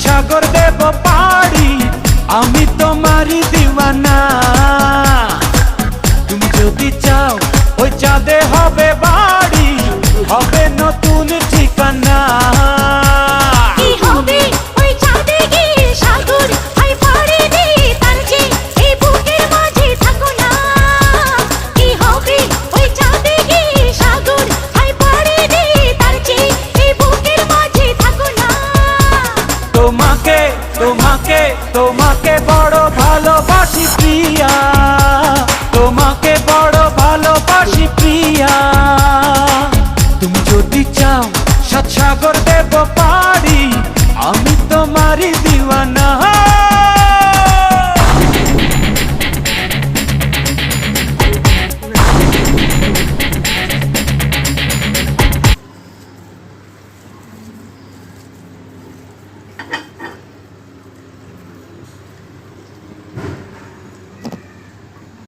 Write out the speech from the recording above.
সাগর দেব পাড়ি, আমি তোমারই দিওয়ানা। তুমি যদি চাও ওই চাঁদে হবে বাড়ি, হবে নতুন ঠিকানা। তোমাকে তোমাকে তোমাকে বড় ভালোবাসি প্রিয়া, তোমাকে বড় ভালোবাসি প্রিয়া। তুমি যদি চাও সাত সাগর